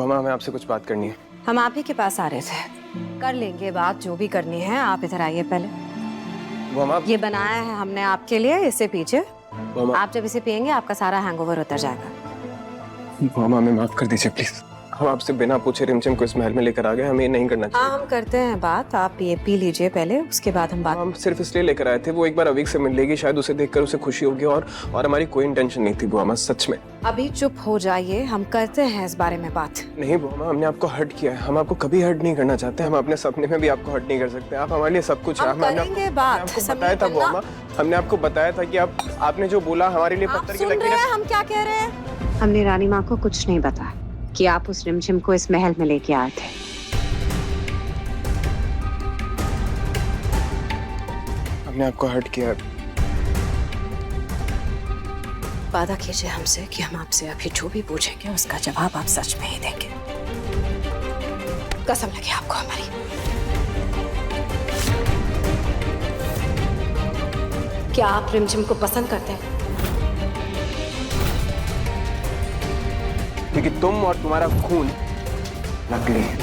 बुआ हमें आपसे कुछ बात करनी है। हम आप ही के पास आ रहे थे। कर लेंगे बात जो भी करनी है, आप इधर आइए पहले। बुआ ये बनाया है हमने आपके लिए, इसे पीजिए। आप जब इसे पियेंगे आपका सारा हैंगओवर उतर जाएगा। बुआ हमें माफ कर दीजिए प्लीज। हम आपसे बिना पूछे रिमझिम को इस महल में लेकर आ गए, हमें ये नहीं करना चाहिए। हाँ हम करते हैं बात, आप ये पी लीजिए पहले, उसके बाद हम बात। हम सिर्फ इसलिए लेकर आए थे, वो एक बार अवीक से मिल लेगी, शायद उसे देखकर उसे खुशी होगी, और हमारी कोई इंटेंशन नहीं थी बुआ, सच में। अभी चुप हो जाइए, हम करते हैं इस बारे में बात। नहीं बुआ, हमने आपको हर्ट किया है, हम आपको कभी हर्ट नहीं करना चाहते। हम अपने सपने में भी आपको हर्ट नहीं कर सकते। आप हमारे लिए सब कुछ है। करेंगे बात। आपको बताया था बुआ, हमने आपको बताया था कि आपने जो बोला हमारे लिए पत्थर की लकीरें। हम क्या कह रहे हैं? हमने रानी माँ को कुछ नहीं बताया कि आप उस रिमझिम को इस महल में लेके आए थे। हमने आपको हर्ट किया। वादा कीजिए हमसे कि हम आपसे अभी जो भी पूछेंगे उसका जवाब आप सच में ही देंगे। कसम लगे आपको हमारी। क्या आप रिमझिम को पसंद करते हैं? क्योंकि तुम और तुम्हारा खून नकली है।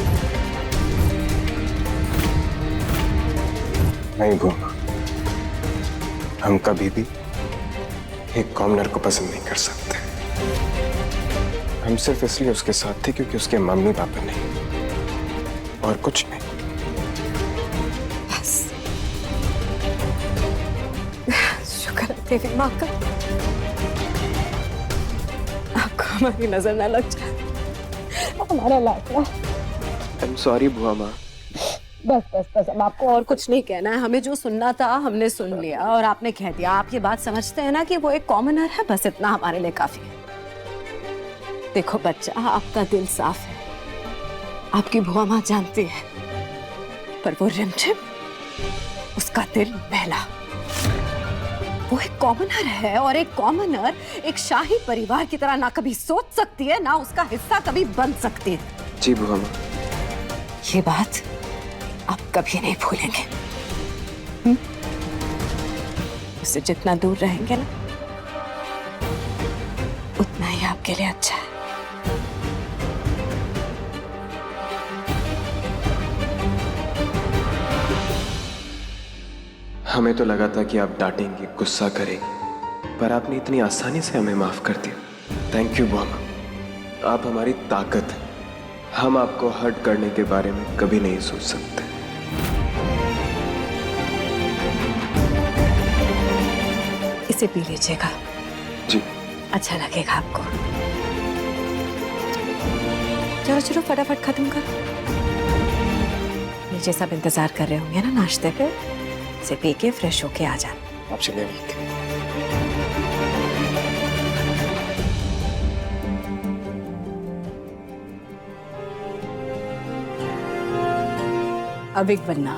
नहीं बुआ, हम कभी भी एक कॉमनर को पसंद नहीं कर सकते। हम सिर्फ इसलिए उसके साथ थे क्योंकि उसके मम्मी पापा नहीं, और कुछ नहीं। बस शुक्र है देवी माँ का, आपको हमारी नजर ना लग जाए। हमारा लाडला। आई एम सॉरी बुआ माँ। बस बस बस, अब आपको और कुछ नहीं कहना है। हमें जो सुनना था हमने सुन लिया और आपने कह दिया। आप ये बात समझते हैं ना कि वो एक कॉमनर है, बस इतना हमारे लिए काफी है। देखो बच्चा, आपका दिल साफ है, आपकी बुआ माँ जानती है, पर वो रिमझिम, उसका दिल मैला। वो एक कॉमनर है, और एक कॉमनर एक शाही परिवार की तरह ना कभी सोच सकती है, ना उसका हिस्सा कभी बन सकती है। जी बुआ माँ। ये बात आप कभी नहीं भूलेंगे। उससे जितना दूर रहेंगे ना, उतना ही आपके लिए अच्छा है। हमें तो लगा था कि आप डांटेंगे, गुस्सा करेंगे, पर आपने इतनी आसानी से हमें माफ कर दिया। थैंक यू बुआ माँ, आप हमारी ताकत हैं। हम आपको हर्ट करने के बारे में कभी नहीं सोच सकते। इसे पी लीजिएगा। जी। अच्छा लगेगा आपको। चलो चलो फटाफट खत्म करो। नीचे सब इंतजार कर रहे होंगे ना नाश्ते पे। इसे पी के फ्रेश होके आ जाना। आप चलिए मिलते हैं। अविक बन्ना,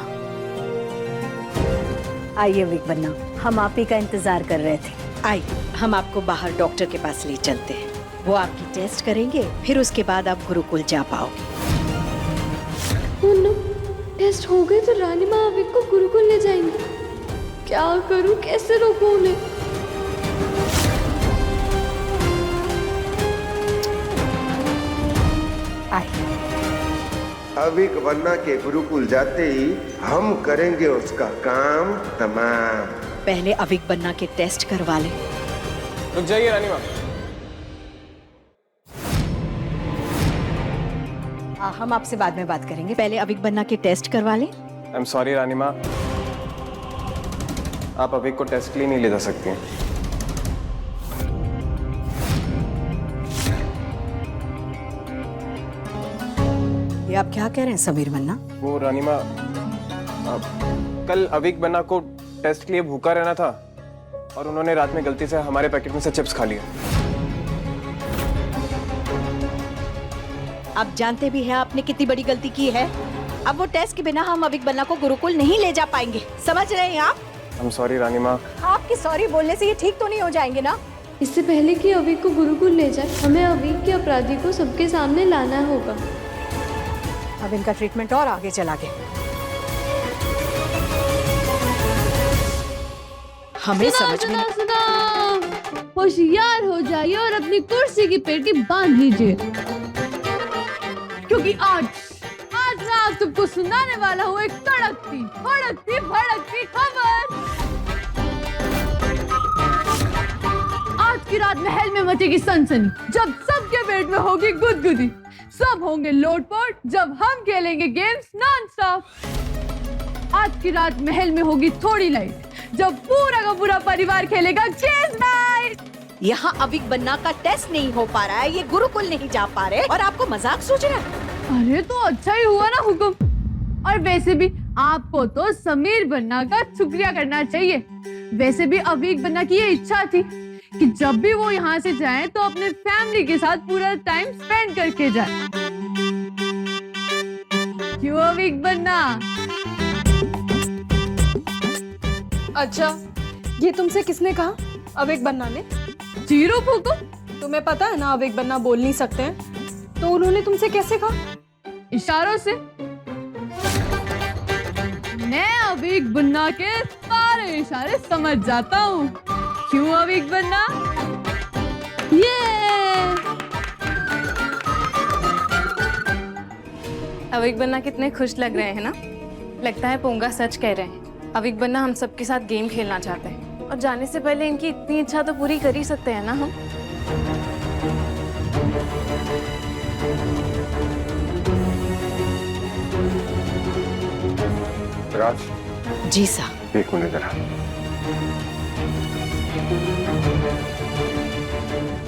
आइए अविक बन्ना, हम आप ही का इंतजार कर रहे थे। आइए, हम आपको बाहर डॉक्टर के पास ले चलते हैं। वो आपकी टेस्ट करेंगे, फिर उसके बाद आप गुरुकुल जा पाओगे। नो, टेस्ट हो गए तो रानी माँ अविक को गुरुकुल ले जाएंगी। क्या करूं, कैसे रोकूं उन्हें? आइए। अविक बन्ना के गुरुकुल जाते ही हम करेंगे उसका काम तमाम। पहले अविक बन्ना के टेस्ट करवा ले। रुक जाइए रानी माँ। हम आपसे बाद में बात करेंगे, पहले अविक बन्ना के टेस्ट करवा ले। आई एम सॉरी रानी माँ, आप अविक को टेस्ट के लिए नहीं ले जा सकती हैं। ये आप क्या कह रहे हैं समीर मन्ना? वो रानी माँ, कल अविक बन्ना को टेस्ट के लिए भूखा रहना था, और उन्होंने रात में गलती से हमारे पैकेट में से चिप्स खा लिया। आप जानते भी हैं आपने कितनी बड़ी गलती की है। अब वो टेस्ट के बिना हम अविक बन्ना को गुरुकुल नहीं ले जा पाएंगे, समझ रहे हैं आप? आई एम सॉरी रानी माँ। आपकी सॉरी बोलने से ये ठीक तो नहीं हो जाएंगे ना? इससे पहले कि अविक को गुरुकुल ले जाए, हमें अविक के अपराधी को सबके सामने लाना होगा। अब इनका ट्रीटमेंट और आगे चला गया। हमें समझ में सुना, होशियार हो जाइए और अपनी कुर्सी की पेटी बांध लीजिए। क्योंकि आज मैं आप सबको सुनाने वाला हूँ एक तड़कती भड़कती भड़कती खबर। आज की रात महल में मचेगी सनसनी जब सबके पेट में होगी गुदगुदी, सब होंगे लोटपोट जब हम खेलेंगे गेम्स नॉन स्टॉप। आज की रात महल में होगी थोड़ी लाइट जब पूरा का पूरा परिवार खेलेगा चेस नाइट। यहाँ अविक बन्ना का टेस्ट नहीं हो पा रहा है, ये गुरुकुल नहीं जा पा रहे और आपको मजाक सूझ रहा है। अरे तो अच्छा ही हुआ ना हुक्म। और वैसे भी आपको तो समीर बन्ना का शुक्रिया करना चाहिए। वैसे भी अवीक बन्ना की ये इच्छा थी कि जब भी वो यहाँ से जाएं तो अपने फैमिली के साथ पूरा टाइम स्पेंड करके जाए। क्यों अवीक बन्ना? अच्छा, ये तुमसे किसने कहा? अविक बन्ना ने? जीरो हुक्म। तुम्हें पता है ना अविक बन्ना बोल नहीं सकते हैं, तो उन्होंने तुमसे कैसे कहा? इशारों से। मैं अवीक बन्ना के सारे इशारे समझ जाता हूँ। क्यों अवीक बन्ना? ये अविक बन्ना कितने खुश लग रहे हैं ना। लगता है पोंगा सच कह रहे हैं। अविक बन्ना हम सबके साथ गेम खेलना चाहते हैं और जाने से पहले इनकी इतनी इच्छा तो पूरी कर ही सकते हैं ना हम। राज जी साहब। एक मिनट जरा।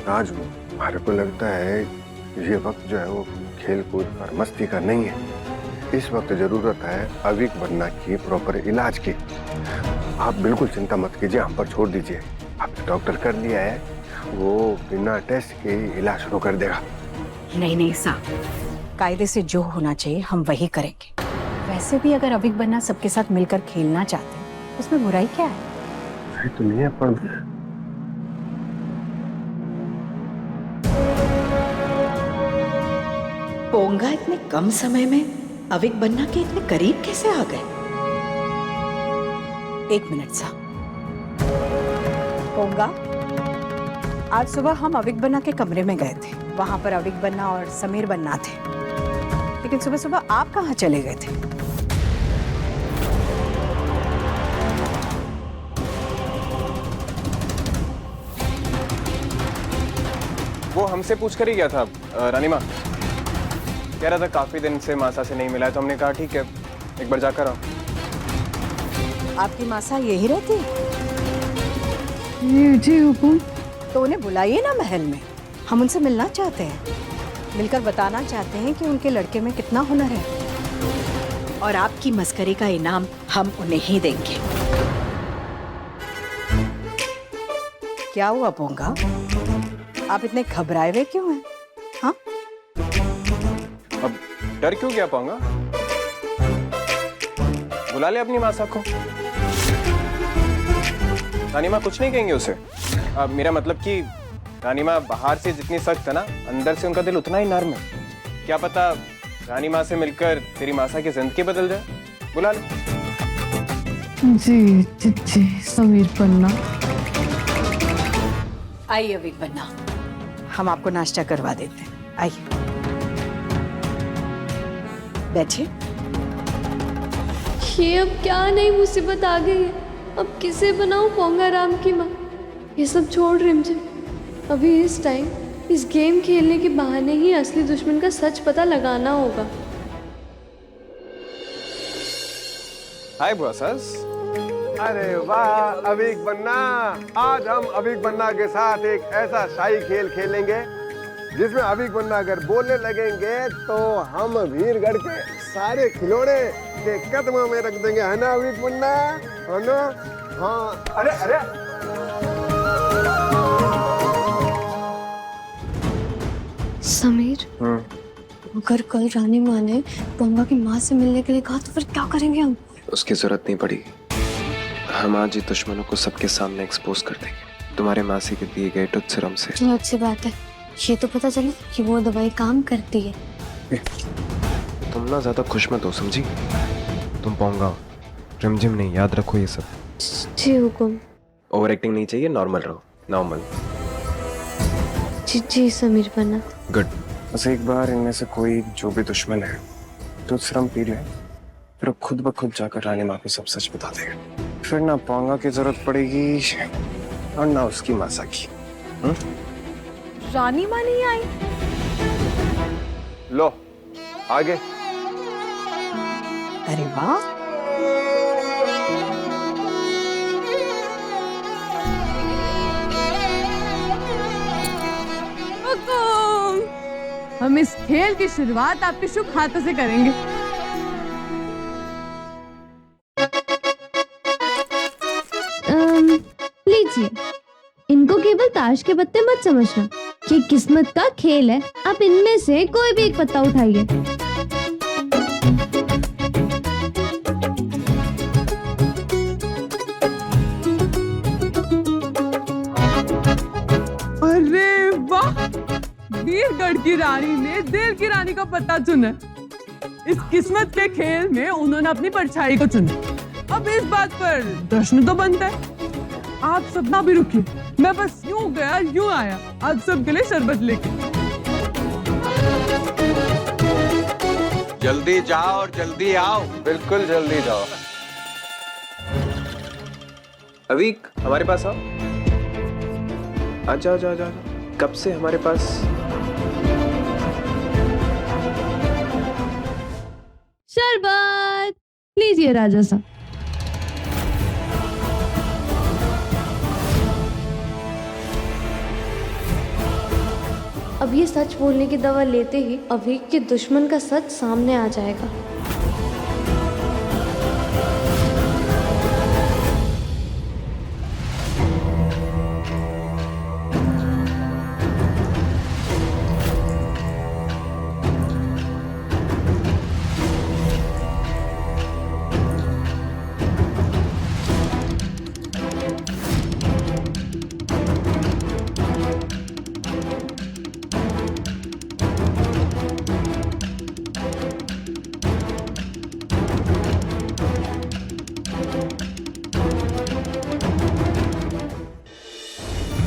राज, हमारे को लगता है ये वक्त जो है वो खेल कूद और मस्ती का नहीं है। इस वक्त जरूरत है अविक बन्ना की प्रॉपर इलाज की। आप बिल्कुल चिंता मत कीजिए, हम पर छोड़ दीजिए। आपने डॉक्टर कर लिया है, वो बिना टेस्ट के इलाज शुरू कर देगा। नहीं साहब, कायदे से जो होना चाहिए हम वही करेंगे। वैसे भी अगर अविक बन्ना सबके साथ मिलकर खेलना चाहते हैं उसमें बुराई क्या है? सही तो नहीं है पर पोंगा इतने कम समय में अविक बन्ना के इतने करीब कैसे आ गए? एक मिनट साहब। पोंगा, आज सुबह हम अविक बन्ना के कमरे में गए थे। वहां पर अविक बन्ना और समीर बन्ना थे, लेकिन सुबह सुबह आप कहाँ चले गए थे? वो हमसे पूछ कर ही गया था। रानी माँ कह रहा था काफी दिन से मासा से नहीं मिला है, तो हमने कहा ठीक है एक बार जाकर आओ। आपकी मासा यही रहती है? जी हुकुम। तो उन्हें बुलाइए ना महल में, हम उनसे मिलना चाहते हैं, मिलकर बताना चाहते हैं कि उनके लड़के में कितना हुनर है और आपकी मस्करी का इनाम हम उन्हें ही देंगे। क्या हुआ पोंगा, आप इतने घबराए हुए क्यों हैं? हाँ, अब डर क्यों क्या पाऊंगा? बुला ले अपनी मासा को। रानी माँ कुछ नहीं कहेंगे उसे। अब मेरा मतलब कि रानी माँ बाहर से जितनी सख्त है ना, अंदर से उनका दिल उतना ही नर्म है। क्या पता रानी माँ से मिलकर तेरी मासा की जिंदगी बदल जाए। बुला ले। जी समीर बन्ना। आइए अविक बन्ना, हम आपको नाश्ता करवा देते हैं। आइए बैठिए। ये अब क्या नई मुसीबत आ गई है? अब किसे बनाऊं पोंगा राम की माँ? ये सब छोड़ रिमझिम, अभी इस टाइम इस गेम खेलने के बहाने ही असली दुश्मन का सच पता लगाना होगा। हाय बॉसस। अरे वाह अविक बन्ना, आज हम अविक बन्ना के साथ एक ऐसा शाही खेल खेलेंगे जिसमें अविक बन्ना अगर बोलने लगेंगे तो हम वीरगढ़ के सारे खिलौने के कदमों में रख देंगे, है ना अविक बन्ना? है ना? हाँ। अरे अरे समीर, अगर कल रानी माँ ने पोंगा की माँ से मिलने के लिए कहा तो फिर क्या करेंगे हम? उसकी जरूरत नहीं पड़ेगी। हम आज ही दुश्मनों को सबके सामने एक्सपोज कर देंगे, तुम्हारे मासी के दिए गए टुथ सिरम से। तो अच्छी बात है, ये तो पता चले कि वो दवाई काम करती है। तुम ना ज्यादा खुश मत हो, समझी? तुम पोंगा हो, रिमझिम नहीं, याद रखो ये सब। जी हुकुम। ओवर एक्टिंग नहीं चाहिए, नॉर्मल रहो, नॉर्मल। जी समीर बन्ना। गुड। बस एक बार इनमें से कोई जो भी दुश्मन है तो श्रम पी ले, फिर वो खुद ब खुद जाकर रानी माँ को सब सच बता देगा। फिर ना पोंगा की जरूरत पड़ेगी और ना उसकी मासा की। रानी माँ नहीं आई? लो आगे। अरे वाह, हम इस खेल की शुरुआत आपके शुभ हाथों से करेंगे। लीजिए, इनको केवल ताश के पत्ते मत समझना, ये किस्मत का खेल है। आप इनमें से कोई भी एक पत्ता उठाइए। अरे वाह, वीरगढ़ की रानी ने दिल की रानी का पत्ता चुना। इस किस्मत के खेल में उन्होंने अपनी परछाई को चुना। अब इस बात पर जश्न तो बनता है। आप सब ना भी रुकिए, मैं बस यूं गया यूं आया आप सबके लिए शरबत लेके। जल्दी जाओ और जल्दी आओ। बिल्कुल जल्दी जाओ। अवीक हमारे पास आओ, आ जाओ जाओ जाओ। कब से हमारे पास? शरबत लीजिए राजा साहब। अब ये सच बोलने की दवा लेते ही अवीक के दुश्मन का सच सामने आ जाएगा।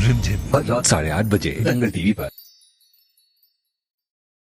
रिमझिम 8:30 बजे दंगल टीवी पर।